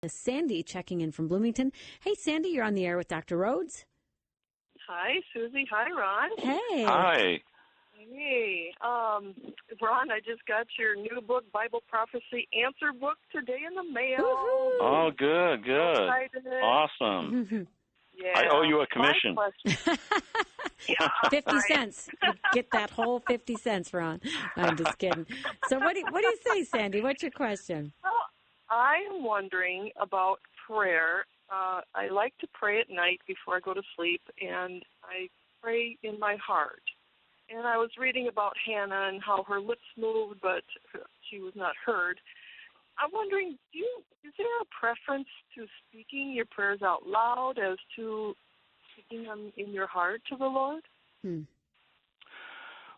Sandy checking in from Bloomington. Hey, Sandy, you're on the air with Dr. Rhodes. Hi, Susie. Hi, Ron. Hey. Hi. Hey. Ron, I just got your new book, Bible Prophecy Answer Book, today in the mail. Woo-hoo. Oh, good. Excited. Awesome. Yeah. I owe you a commission. 50 cents. You get that whole 50 cents, Ron. I'm just kidding. So what do you say, Sandy? What's your question? Well, I'm wondering about prayer. I like to pray at night before I go to sleep, and I pray in my heart. And I was reading about Hannah and how her lips moved, but she was not heard. I'm wondering, is there a preference to speaking your prayers out loud as to speaking them in your heart to the Lord?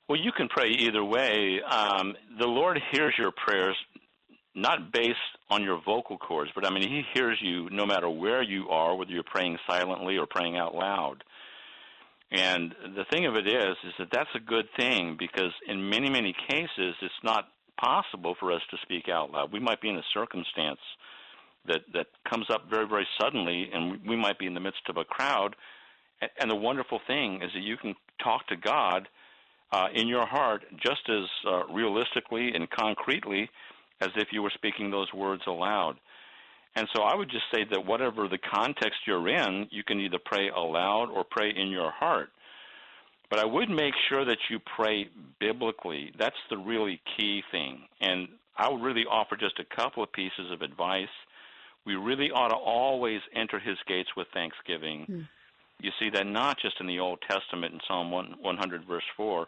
Well, you can pray either way. The Lord hears your prayers not based on your vocal cords, but, He hears you no matter where you are, whether you're praying silently or praying out loud. And the thing of it is that that's a good thing, because in many, many cases it's not possible for us to speak out loud. We might be in a circumstance that comes up very, very suddenly, and we might be in the midst of a crowd. And the wonderful thing is that you can talk to God in your heart just as realistically and concretely as if you were speaking those words aloud. And so I would just say that whatever the context you're in, you can either pray aloud or pray in your heart. But I would make sure that you pray biblically. That's the really key thing. And I would really offer just a couple of pieces of advice. We really ought to always enter his gates with thanksgiving. You see that not just in the Old Testament in Psalm 100, verse 4,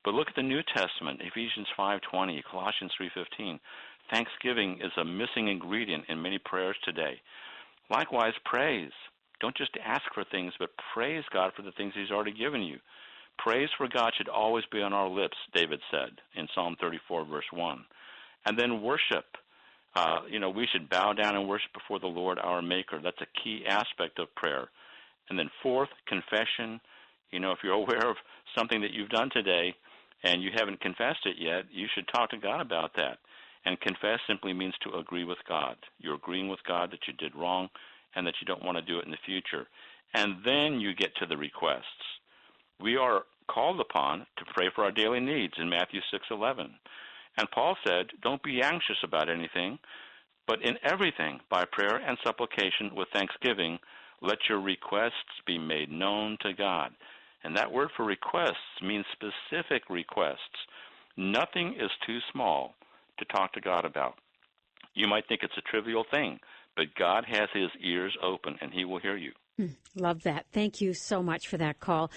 but look at the New Testament, Ephesians 5:20, Colossians 3:15. Thanksgiving is a missing ingredient in many prayers today. Likewise, praise. Don't just ask for things, but praise God for the things he's already given you. Praise for God should always be on our lips, David said in Psalm 34, verse 1. And then worship. We should bow down and worship before the Lord our Maker. That's a key aspect of prayer. And then fourth, confession. If you're aware of something that you've done today and you haven't confessed it yet, you should talk to God about that. And confess simply means to agree with God. You're agreeing with God that you did wrong and that you don't want to do it in the future. And then you get to the requests. We are called upon to pray for our daily needs in Matthew 6:11. And Paul said, don't be anxious about anything, but in everything, by prayer and supplication with thanksgiving, let your requests be made known to God. And that word for requests means specific requests. Nothing is too small to talk to God about. You might think it's a trivial thing, but God has his ears open, and he will hear you. Love that. Thank you so much for that call.